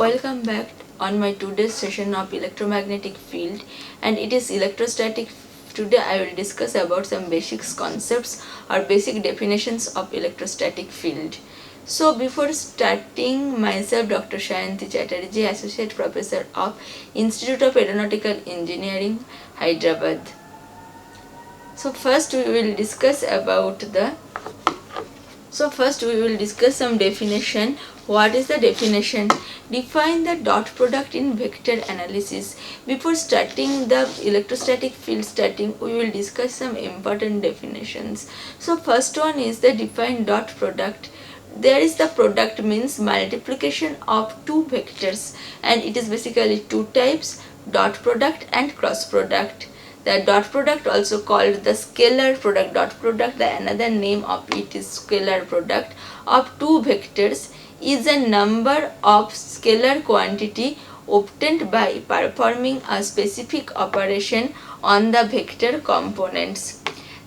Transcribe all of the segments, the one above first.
welcome back on my today's session of electromagnetic field, and it is electrostatic. Today I will discuss about some basic concepts or basic definitions of electrostatic field. So before starting, myself Dr. Sayanti Chatterjee, Associate Professor of Institute of Aeronautical Engineering, Hyderabad. So first we will discuss some definition. What is the definition? Define the dot product in vector analysis. Before starting the electrostatic field we will discuss some important definitions. So first one is the define dot product. There is the product means multiplication of two vectors, and it is basically two types: dot product and cross product. The dot product, also called the scalar product, dot product, the another name of it is scalar product of two vectors, is a number of scalar quantity obtained by performing a specific operation on the vector components.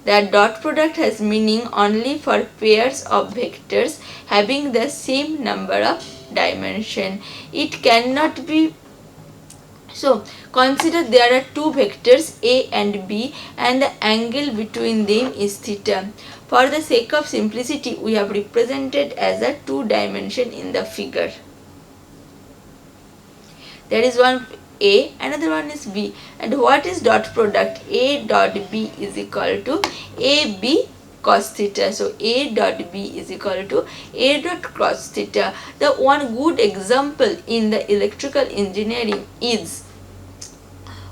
The dot product has meaning only for pairs of vectors having the same number of dimension. It cannot be. So consider there are two vectors A and B, and the angle between them is theta. For the sake of simplicity, we have represented as a two dimension in the figure. There is one A, another one is B. And what is dot product? A dot B is equal to AB cos theta. So A dot B is equal to A dot cos theta. The one good example in the electrical engineering is,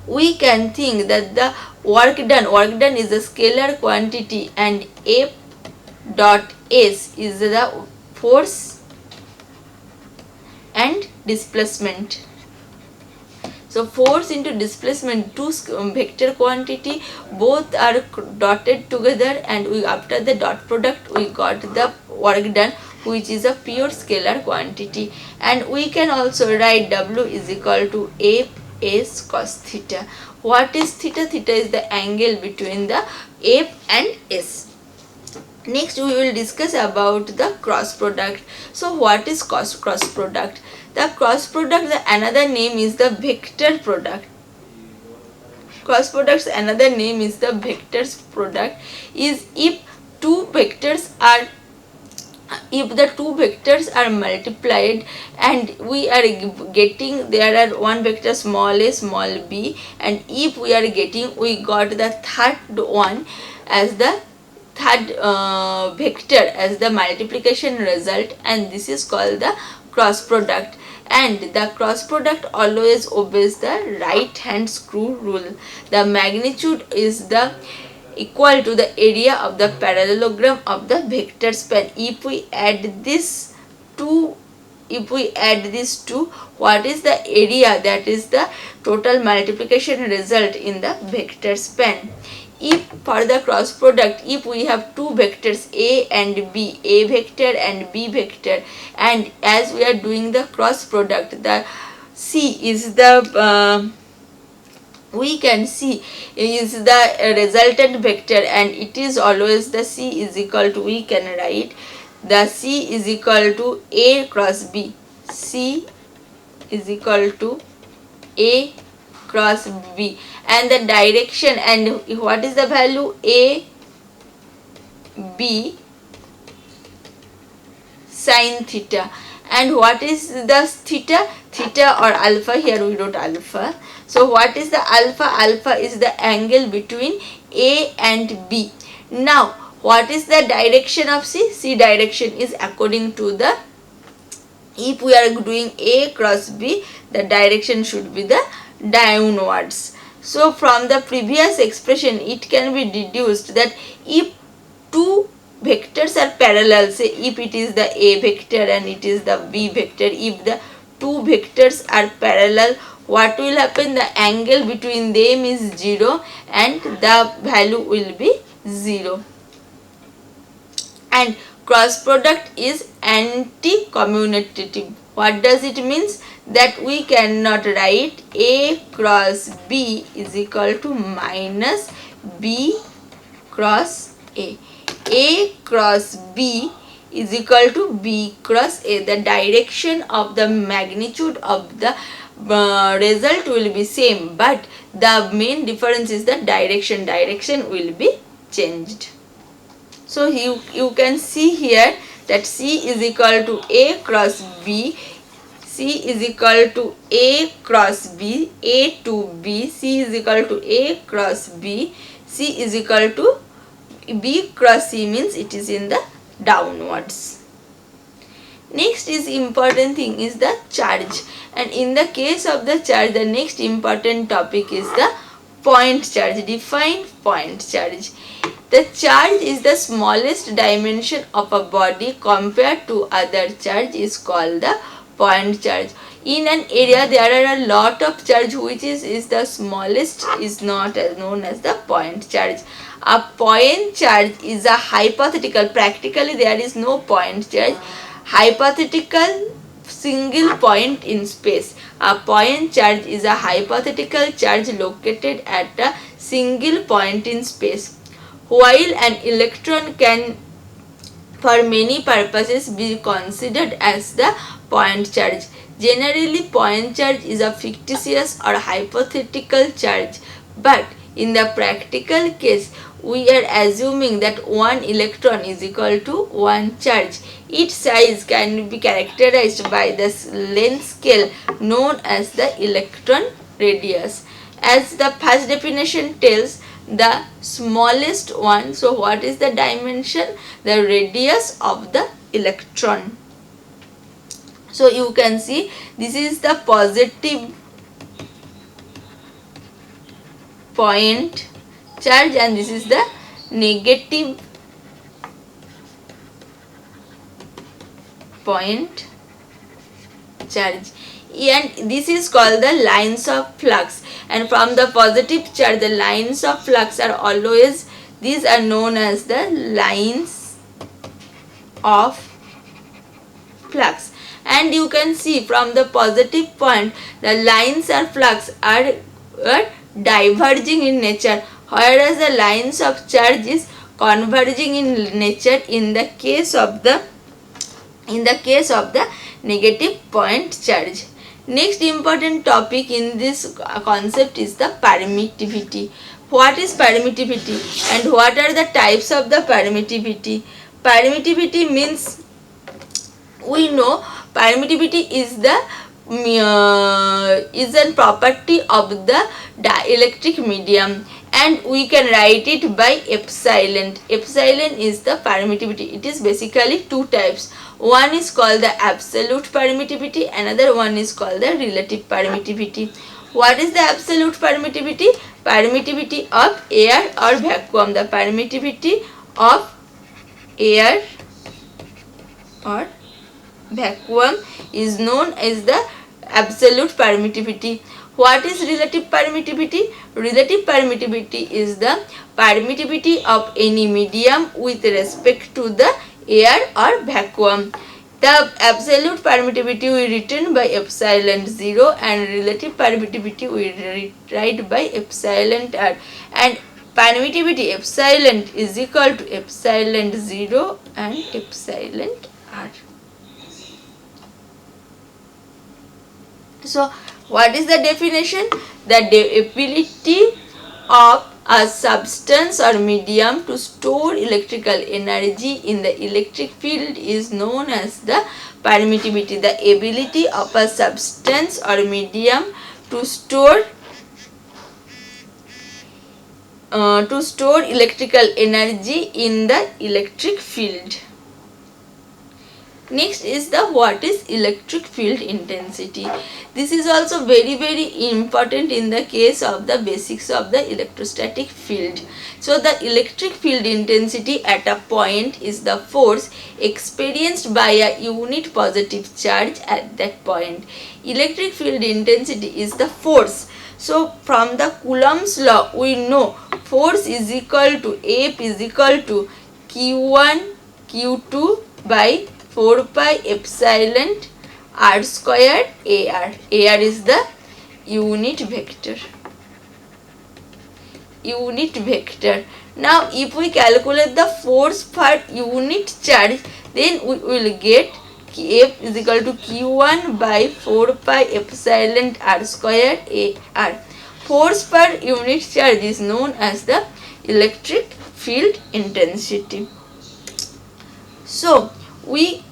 we can think that the work done is a scalar quantity, and F dot S is the force and displacement. So force into displacement, two vector quantity, both are dotted together, and after the dot product we got the work done, which is a pure scalar quantity. And we can also write W is equal to F S cos theta. What is theta? Theta is the angle between the F and S. Next we will discuss about the cross product. So what is cross product? The cross product, the another name is the vector product. Cross product's another name is the vectors product, is if the two vectors are multiplied, and we are getting, there are one vector small a small b, and if we got the third one as the third vector as the multiplication result, and this is called the cross product. And the cross product always obeys the right hand screw rule. The magnitude is the equal to the area of the parallelogram of the vector span. If we add these two, what is the area? That is the total multiplication result in the vector span. If for the cross product, if we have two vectors A and B, A vector and B vector, and as we are doing the cross product, the C is the we can see is the resultant vector, and it is always the C is equal to, we can write the C is equal to A cross B. C is equal to A cross B, and the direction, and what is the value? A B sin theta. And what is the theta? Theta or alpha, here we wrote alpha. So what is the alpha? Alpha is the angle between A and B. Now what is the direction of C? C direction is according to the, if we are doing A cross B, the direction should be the downwards. So from the previous expression it can be deduced that if two vectors are parallel, say if it is the A vector and it is the B vector, if the two vectors are parallel, what will happen? The angle between them is 0 and the value will be 0. And cross product is anti-commutative. What does it means? That we cannot write A cross B is equal to minus B cross A. A cross B is equal to B cross A. The direction of the magnitude of the result will be same, but the main difference is the direction. Direction will be changed. So you can see here that C is equal to A cross B. C is equal to A cross B, A to B, C is equal to A cross B, C is equal to B cross C, means it is in the downwards. Next is important thing is the charge, and in the case of the charge, the next important topic is the point charge. Define point charge. The charge is the smallest dimension of a body compared to other charge is called the point charge. In an area there are a lot of charge, which is the smallest is not known as the point charge. A point charge is a hypothetical, practically there is no point charge, hypothetical single point in space. A point charge is a hypothetical charge located at a single point in space. While an electron can for many purposes be considered as the point charge, generally point charge is a fictitious or hypothetical charge, but in the practical case we are assuming that one electron is equal to one charge. Its size can be characterized by the length scale known as the electron radius. As the first definition tells, the smallest one. So what is the dimension? The radius of the electron. So you can see this is the positive point charge and this is the negative point charge, and this is called the lines of flux. And from the positive charge, the lines of flux are always, these are known as the lines of flux. And you can see from the positive point, the lines of flux are diverging in nature, whereas the lines of charge is converging in nature in the case of the negative point charge. Next important topic in this concept is the permittivity. What is permittivity and what are the types of the permittivity? Permittivity means, we know permittivity is the is a property of the dielectric medium, and we can write it by epsilon. Epsilon is the permittivity. It is basically two types. One is called the absolute permittivity, another one is called the relative permittivity. What is the absolute permittivity? Permittivity of air or vacuum. The permittivity of air or vacuum is known as the absolute permittivity. What is relative permittivity? Relative permittivity is the permittivity of any medium with respect to the air or vacuum. The absolute permittivity we written by epsilon 0 and relative permittivity we write by epsilon r, and permittivity epsilon is equal to epsilon 0 and epsilon r. So what is the definition? The ability of a substance or medium to store electrical energy in the electric field is known as the permittivity. The ability of a substance or medium to store electrical energy in the electric field. Next is the what is electric field intensity. This is also very important in the case of the basics of the electrostatic field. So the electric field intensity at a point is the force experienced by a unit positive charge at that point. Electric field intensity is the force. So from the Coulomb's law we know force is equal to F is equal to Q1 Q2 by 4 pi epsilon r squared AR. AR is the unit vector. unit vector. Now if we calculate the force per unit charge, then we will get F is equal to Q1 by 4 pi epsilon r square AR. Force per unit charge is known as the electric field intensity. So we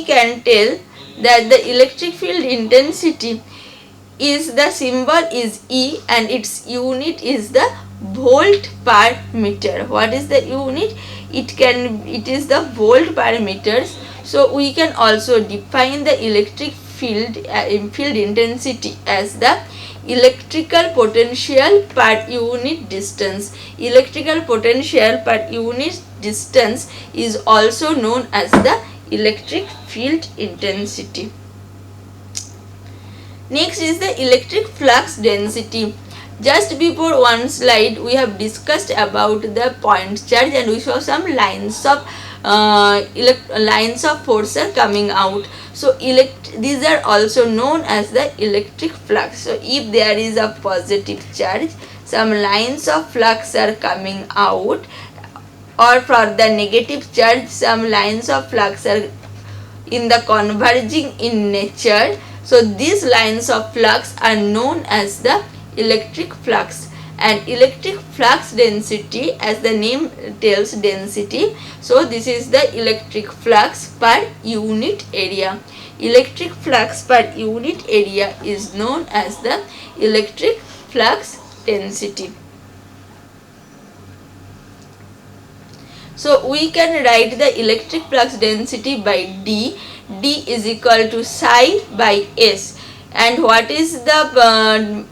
can tell that the electric field intensity is, the symbol is E and its unit is the volt per meter. What is the unit? It is the volt per meters. So we can also define the electric field intensity as the electrical potential per unit distance. Electrical potential per unit distance is also known as the electric field intensity. Next is the electric flux density. Just before one slide we have discussed about the point charge and we saw some lines of force are coming out. So these are also known as the electric flux. So if there is a positive charge, some lines of flux are coming out, or for the negative charge some lines of flux are in the converging in nature. So these lines of flux are known as the electric flux, and electric flux density, as the name tells, density. So this is the electric flux per unit area. Electric flux per unit area is known as the electric flux density. So we can write the electric flux density by D. D is equal to psi by S. And what is the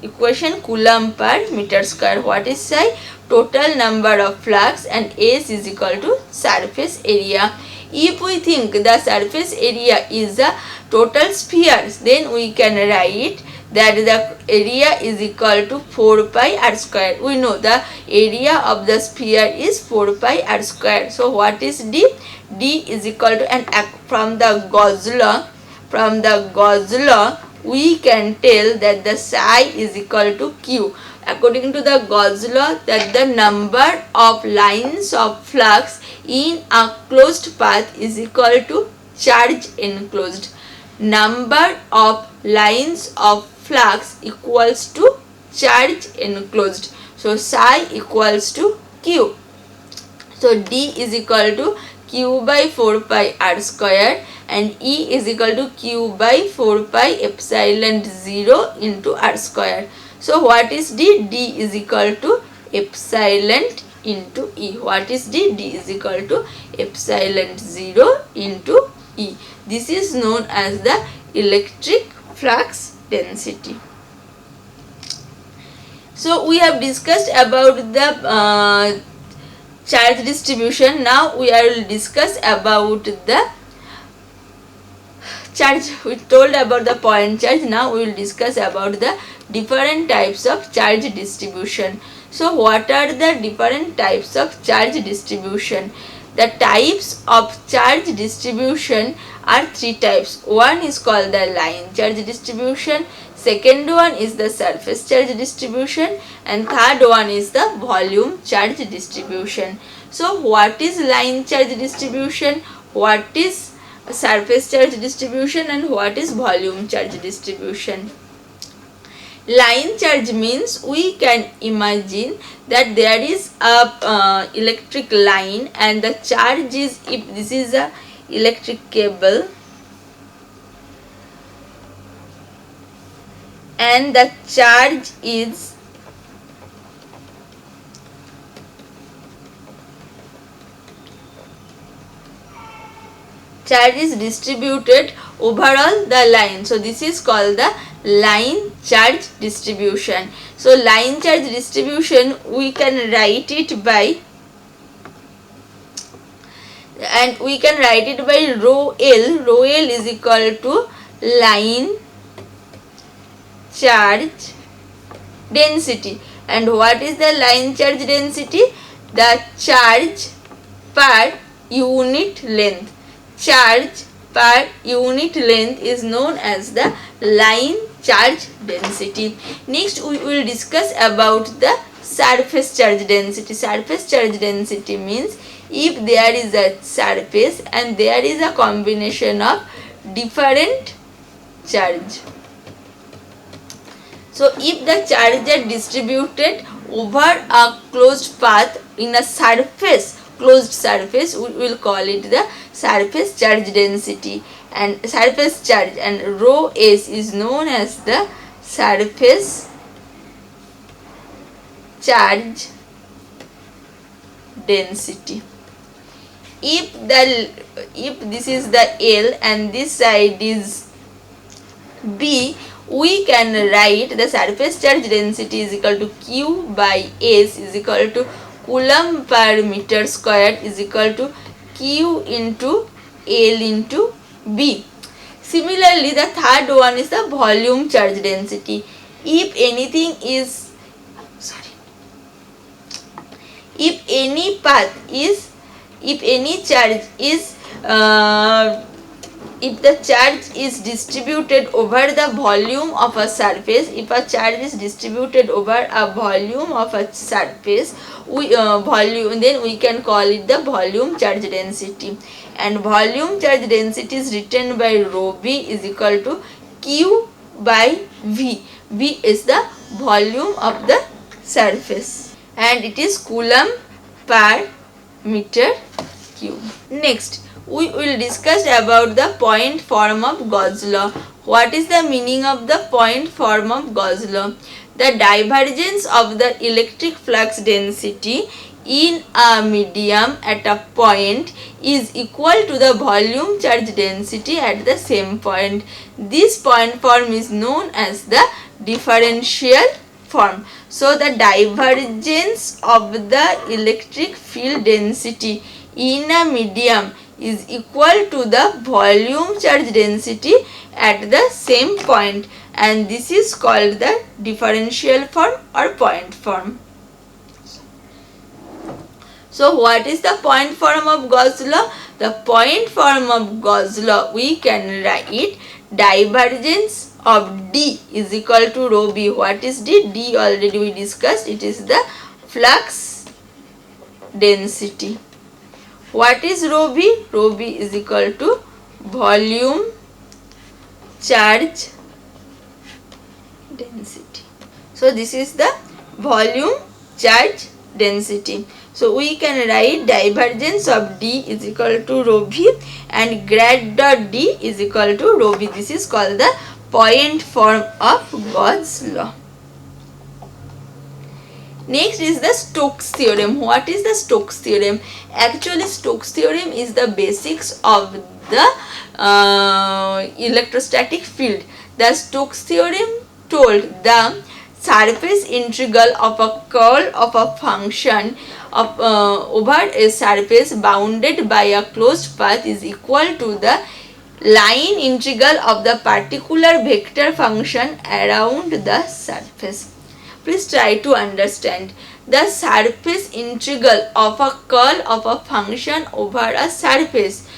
equation? Coulomb per meter square. What is psi? Total number of flux, and S is equal to surface area. If we think the surface area is a total sphere, then we can write that the area is equal to 4 pi r square. We know the area of the sphere is 4 pi r square. So what is D? D is equal to, and from the Gauss law we can tell that the psi is equal to Q. According to the Gauss law, that the number of lines of flux in a closed path is equal to charge enclosed. Number of lines of flux equals to charge enclosed. So psi equals to Q. So D is equal to Q by 4 pi r square, and E is equal to Q by 4 pi epsilon 0 into r square. So what is D? D is equal to epsilon into E. What is D? D is equal to epsilon 0 into E. This is known as the electric flux density. So we have discussed about the charge distribution. Now we will discuss about the charge. We told about the point charge. Now we will discuss about the different types of charge distribution. So what are the different types of charge distribution? The types of charge distribution are three types. One is called the line charge distribution, second one is the surface charge distribution, and third one is the volume charge distribution. So what is line charge distribution, what is surface charge distribution, and what is volume charge distribution? Line charge means we can imagine that there is a electric line, and the charge is, if this is a electric cable and the charge is distributed overall the line. So this is called the line charge distribution. So line charge distribution we can write it by, and we can write it by rho L. Rho L is equal to line charge density. And what is the line charge density? The charge per unit length. Charge per unit length is known as the line charge density. Next we will discuss about the surface charge density. Surface charge density means if there is a surface and there is a combination of different charge. So if the charges are distributed over a closed path in a closed surface, we will call it the surface charge density, and surface charge, and rho s is known as the surface charge density. If this is the L and this side is B, we can write the surface charge density is equal to Q by S is equal to Coulomb per meter square is equal to Q into L into B. Similarly, the third one is the volume charge density. If any charge is if the charge is distributed over the volume of a surface, then we can call it the volume charge density, and volume charge density is written by rho v is equal to Q by V. V is the volume of the surface and it is Coulomb per meter cube. Next, we will discuss about the point form of Gauss law. What is the meaning of the point form of Gauss law? The divergence of the electric flux density in a medium at a point is equal to the volume charge density at the same point. This point form is known as the differential form. So the divergence of the electric field density in a medium is equal to the volume charge density at the same point, and this is called the differential form or point form. So what is the point form of Gauss law? The point form of Gauss law, we can write divergence of D is equal to rho B. What is D? D already we discussed, it is the flux density. What is rho B? Rho B is equal to volume charge density. So this is the volume charge density. So we can write divergence of D is equal to rho V and grad dot D is equal to rho V. This is called the point form of Gauss law. Next is the Stokes theorem. What is the Stokes theorem? Actually, Stokes theorem is the basics of the electrostatic field. The Stokes theorem told the surface integral of a curl of a function of over a surface bounded by a closed path is equal to the line integral of the particular vector function around the surface. Please try to understand. The surface integral of a curl of a function over a surface.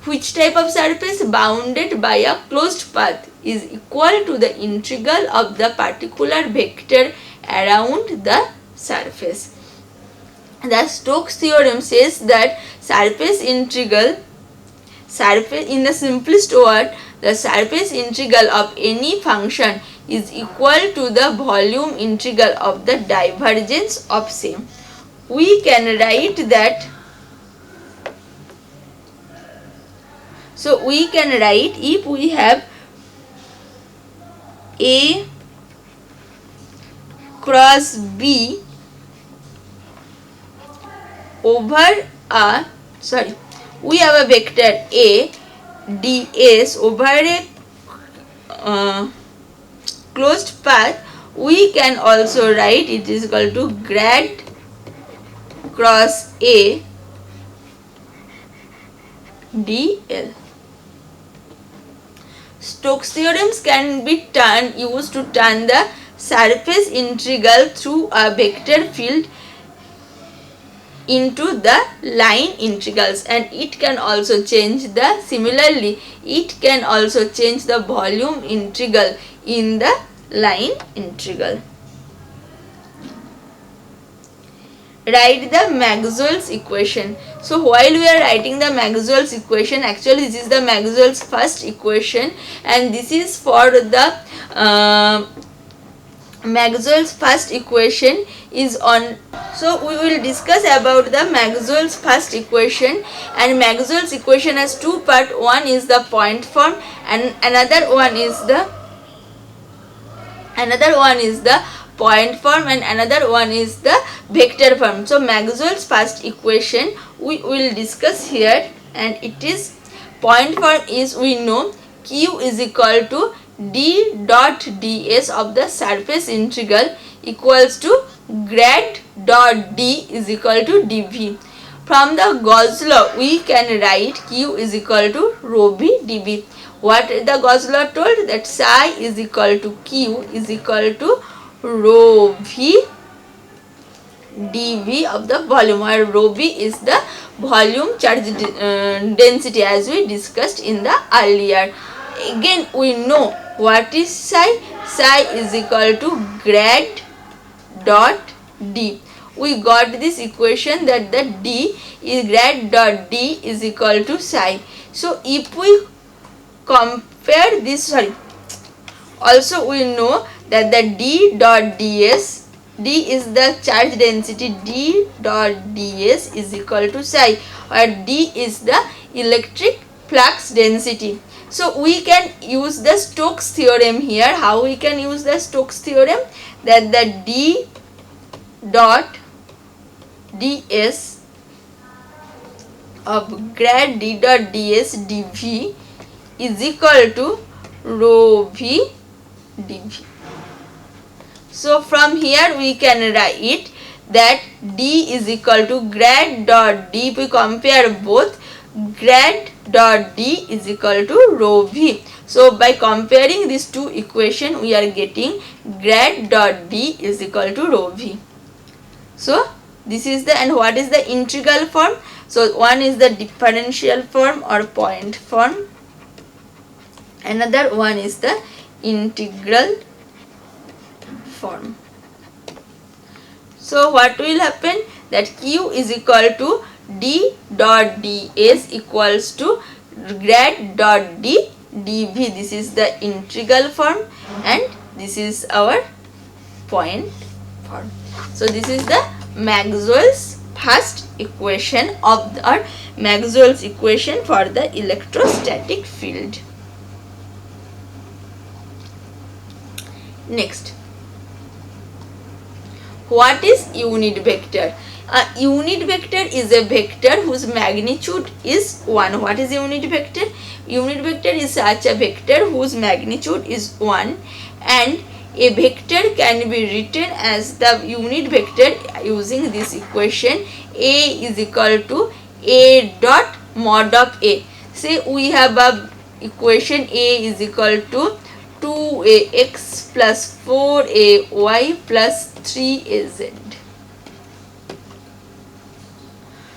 Which type of surface? Bounded by a closed path is equal to the integral of the particular vector around the surface. The Stokes theorem says that in the simplest word, the surface integral of any function is equal to the volume integral of the divergence of same. We can write that. So we can write, if we have A cross B over we have a vector A ds over a closed path, we can also write it is equal to grad cross A dl. Stokes theorems can be used to turn the surface integral through a vector field into the line integrals, and it can also change the volume integral in the line integral. Write the Maxwell's equation. So while we are writing the Maxwell's equation, actually this is the Maxwell's first equation, and this is for the Maxwell's first equation is on. So we will discuss about the Maxwell's first equation, and Maxwell's equation has two parts. One is the point form and another one is the point form and another one is the vector form. So Maxwell's first equation we will discuss here, and it is point form is, we know q is equal to d dot ds of the surface integral equals to grad dot d is equal to dv. From the Gauss law we can write q is equal to rho v dv. What the Gauss law told, that psi is equal to q is equal to rho v dv of the volume, where rho v is the volume charge density, as we discussed in the earlier. Again we know what is psi. Psi is equal to grad dot d. We got this equation that the d is grad dot d is equal to psi. So if we compare this, also we know that the d dot ds, d is the charge density, d dot ds is equal to psi, where d is the electric flux density. So we can use the Stokes theorem here. How we can use the Stokes theorem? That the d dot ds of grad d dot ds dv is equal to rho v dv. So from here we can write that d is equal to grad dot d. If we compare both, grad dot d is equal to rho v. So by comparing these two equations we are getting grad dot d is equal to rho v. So this is the, and what is the integral form? So one is the differential form or point form, another one is the integral form. So what will happen, that q is equal to d dot ds equals to grad dot d dv. This is the integral form and this is our point form. So this is the Maxwell's first equation of the, or Maxwell's equation for the electrostatic field. Next, what is unit vector? A unit vector is a vector whose magnitude is 1. What is unit vector? Unit vector is such a vector whose magnitude is 1, and a vector can be written as the unit vector using this equation. A is equal to a dot mod of a. Say we have a equation A is equal to 2ax plus 4ay plus 3az.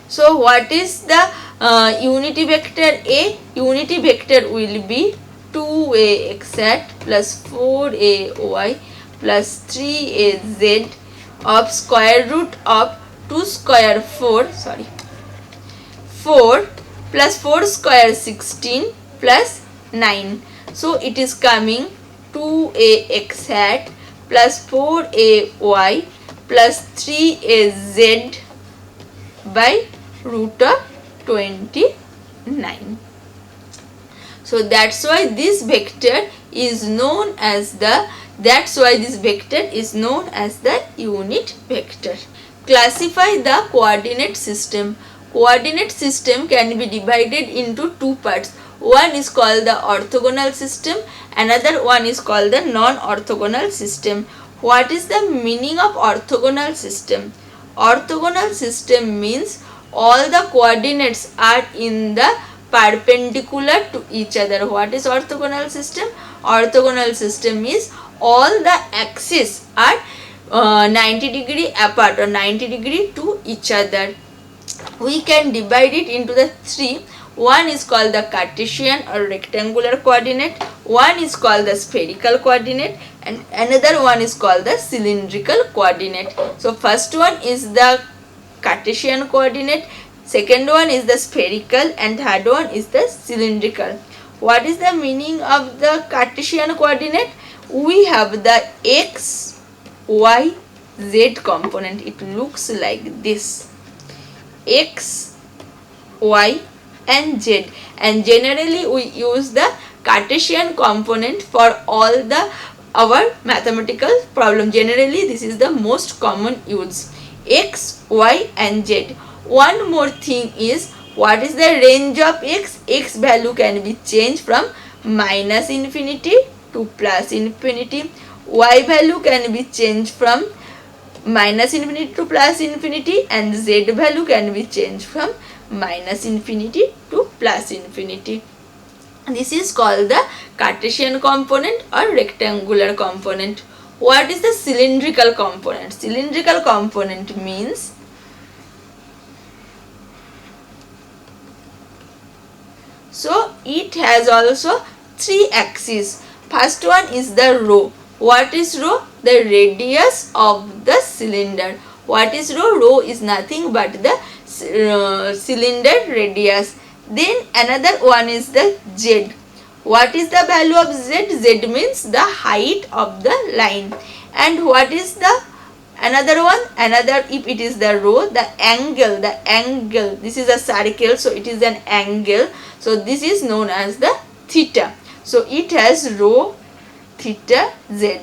So what is the unity vector A? Unity vector will be 2ax hat plus 4ay plus 3az of square root of 4 plus 4 square 16 plus 9. So it is coming 2ax hat plus 4ay plus 3az by root of 29. So that's why this vector is known as the, unit vector. Classify the coordinate system. Coordinate system can be divided into two parts. One is called the orthogonal system, another one is called the non-orthogonal system. What is the meaning of orthogonal system? Orthogonal system means all the coordinates are in the perpendicular to each other. What is orthogonal system? Orthogonal system is all the axes are 90 degree apart or 90 degree to each other. We can divide it into the three. One is called the Cartesian or rectangular coordinate, one is called the spherical coordinate, and another one is called the cylindrical coordinate. So first one is the Cartesian coordinate, second one is the spherical, and third one is the cylindrical. What is the meaning of the Cartesian coordinate? We have the x, y, z component. It looks like this: x, y, and z, and generally we use the Cartesian component for all the our mathematical problem. Generally this is the most common use: x, y, and z. One more thing is, what is the range of x? X value can be changed from minus infinity to plus infinity. Y value can be changed from minus infinity to plus infinity, and z value can be changed from minus infinity to plus infinity. This is called the Cartesian component or rectangular component. What is the cylindrical component? Cylindrical component means so it has also three axes. First one is the rho. What is rho? The radius of the cylinder. What is rho? Rho is nothing but the cylinder radius. Then another one is the z. What is the value of z? Z means the height of the line. And what is the another one? Another, if it is the rho, the angle, this is a circle, so it is an angle. So this is known as the theta. So it has rho, theta, z.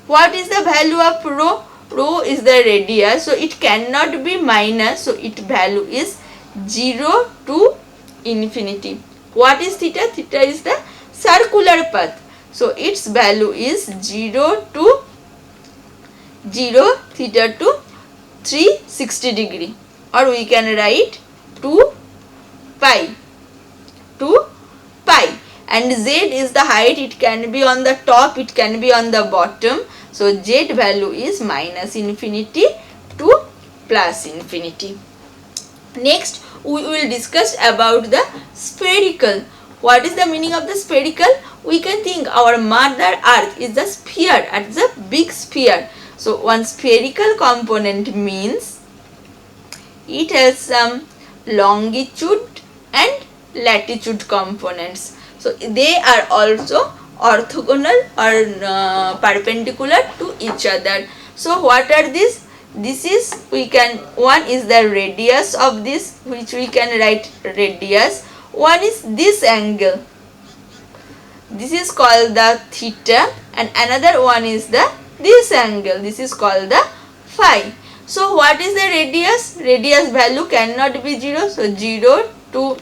What is the value of rho? Rho is the radius, so it cannot be minus, so its value is 0 to infinity. What is theta? Theta is the circular path, so its value is 0 to 0, theta to 360 degree, or we can write 2 pi. And z is the height. It can be on the top, it can be on the bottom. So z value is minus infinity to plus infinity. Next we will discuss about the spherical. What is the meaning of the spherical? We can think our mother earth is the sphere, at the big sphere. So one spherical component means it has some longitude and latitude components. So they are also orthogonal or perpendicular to each other. So what are these? This is, one is the radius of this, which we can write radius. One is this angle, this is called the theta, and another one is this angle, this is called the phi. So what is the radius? Radius value cannot be 0, so 0 to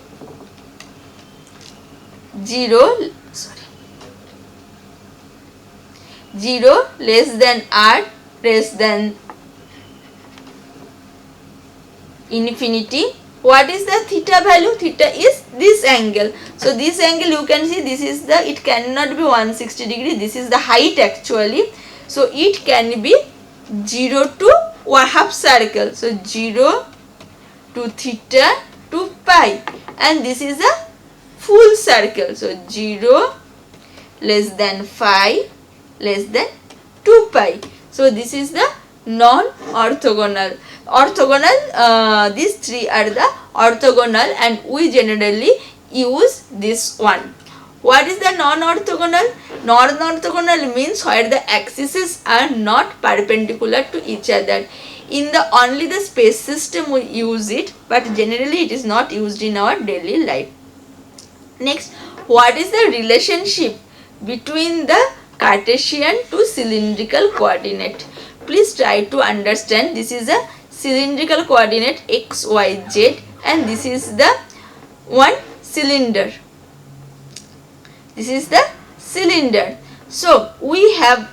0 less than r less than infinity. What is the theta value? Theta is this angle. So this angle, you can see, this is the, it cannot be 160 degree, this is the height actually. So it can be 0 to one half circle. So 0 to theta to pi, and this is a full circle. So 0 less than phi less than 2 pi. So this is the non-orthogonal. These three are the orthogonal, and we generally use this one. What is the non-orthogonal? Non-orthogonal means where the axes are not perpendicular to each other. In the only the space system we use it, but generally it is not used in our daily life. Next, what is the relationship between the Cartesian to cylindrical coordinate? Please try to understand. This is a cylindrical coordinate x, y, z, and this is the one cylinder. This is the cylinder. So we have,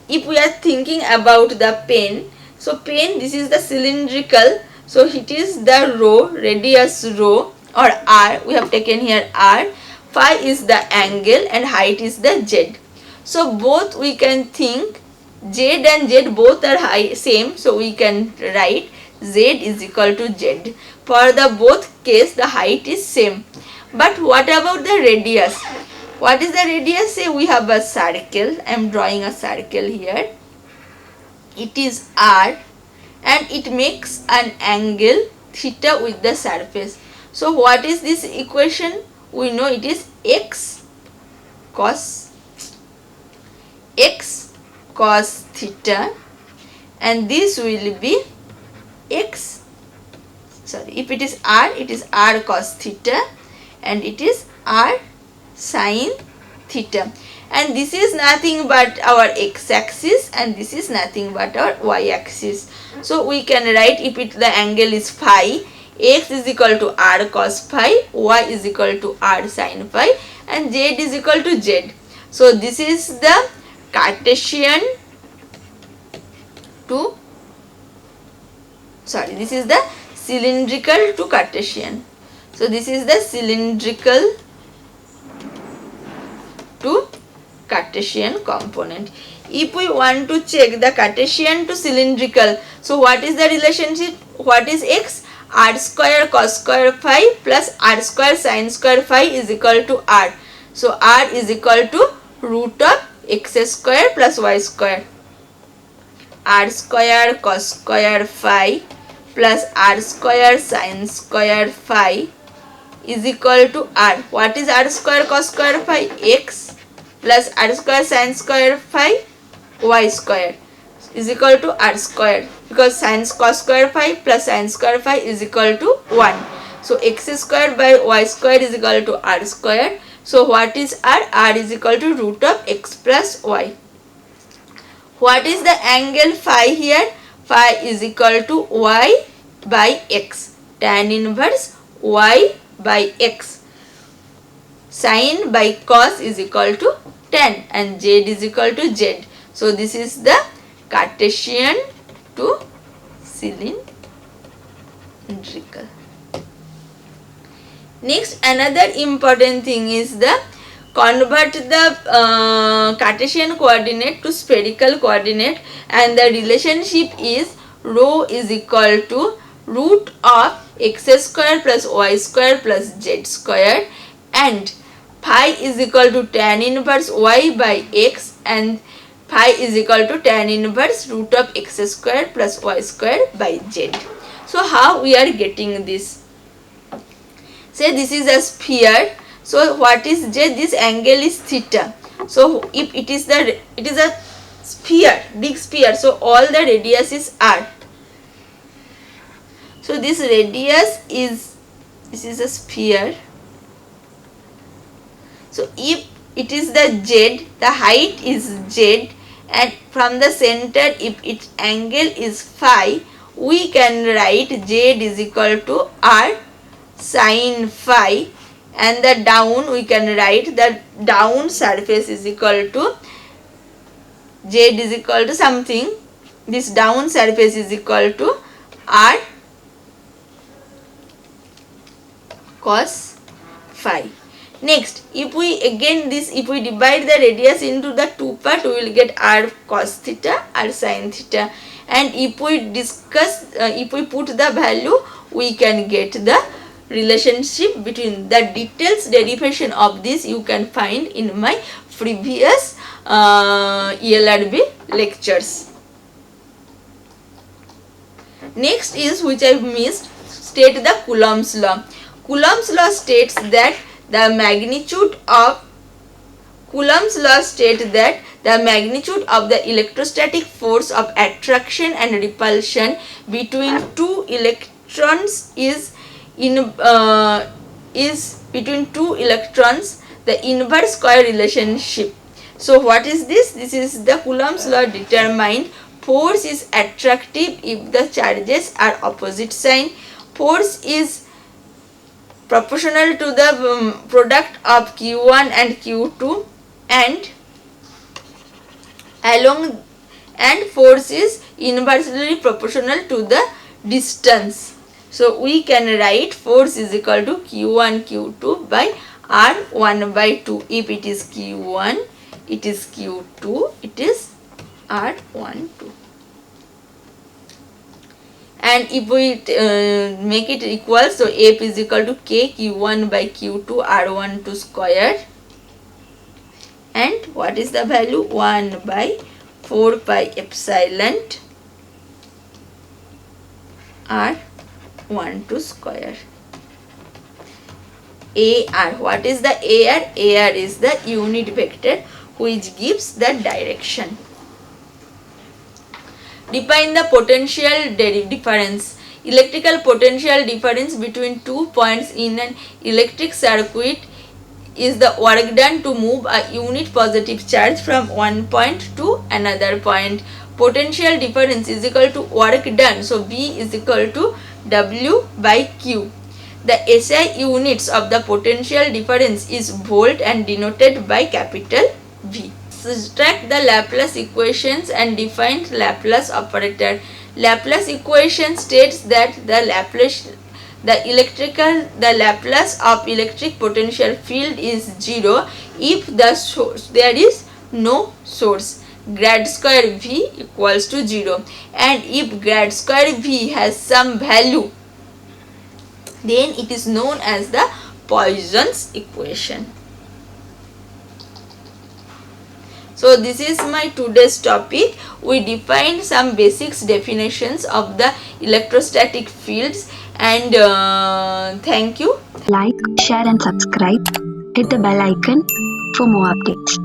if we are thinking about the pen, so pen, this is the cylindrical, so it is the rho, radius rho or r, we have taken here r, phi is the angle and height is the z. So both we can think z and z both are same, so we can write z is equal to z. For the both case the height is same. But what about the radius? What is the radius? Say we have a circle. I am drawing a circle here. It is r and it makes an angle theta with the surface. So what is this equation? We know it is x cos theta, and this will be if it is r cos theta and it is r sin theta, and this is nothing but our x-axis and this is nothing but our y-axis. So we can write, if the angle is phi, x is equal to r cos phi, y is equal to r sin phi, and z is equal to z. So this is the Cartesian to this is the cylindrical to Cartesian. So this is the cylindrical to Cartesian component. If we want to check the Cartesian to cylindrical, so what is the relationship? What is x? R square cos square phi plus r square sin square phi is equal to r. So r is equal to root of x square plus y square. R square cos square phi plus r square sin square phi is equal to r. What is r square cos square phi? X plus r square sin square phi y square is equal to r square, because sin cos square phi plus sin square phi is equal to 1. So x square by y square is equal to r square. So what is r? R is equal to root of x plus y. What is the angle phi here? Phi is equal to y by x, tan inverse y by x. Sin by cos is equal to tan and z is equal to z. So this is the Cartesian to cylindrical. Next, another important thing is the convert the Cartesian coordinate to spherical coordinate, and the relationship is rho is equal to root of x square plus y square plus z square, and phi is equal to tan inverse y by x, and phi is equal to tan inverse root of x square plus y square by z. So how we are getting this? Say this is a sphere. So what is z? This angle is theta. So if it is a sphere, big sphere, so all the radius is r. So this radius is, this is a sphere. So if it is the z, the height is z, and from the center if its angle is phi, we can write z is equal to r sin phi, and the down we can write the down surface is equal to z is equal to something, this down surface is equal to r cos phi. Next, if we divide the radius into the two parts, we will get r cos theta, r sin theta, and if we put the value, we can get the relationship between the details derivation of this you can find in my previous ELRB lectures. Next is, which I missed, state the Coulomb's law. Coulomb's law states that the magnitude of the electrostatic force of attraction and repulsion between two electrons is between two electrons the inverse square relationship. So what is this? This is the Coulomb's law determined force is attractive if the charges are opposite sign. Force is proportional to the product of Q1 and Q2 and force is inversely proportional to the distance. So we can write force is equal to Q1 Q2 by R1 by 2. If it is Q1, it is Q2, it is R1 2. and if we make it equal, so F is equal to K Q1 by Q2 R12 square, and what is the value? 1 by 4 pi epsilon R12 square. AR, what is the AR? AR is the unit vector which gives the direction. Define the potential difference. Electrical potential difference between 2 points in an electric circuit is the work done to move a unit positive charge from one point to another point. Potential difference is equal to work done, so V is equal to W by Q. The SI units of the potential difference is volt and denoted by capital V. Subtract the Laplace equations and define Laplace operator. Laplace equation states that the Laplace of electric potential field is 0 if there is no source. Grad square V equals to 0, and if grad square V has some value, then it is known as the Poisson's equation. So this is my today's topic. We defined some basics definitions of the electrostatic fields, and thank you. Like, share and subscribe. Hit the bell icon for more updates.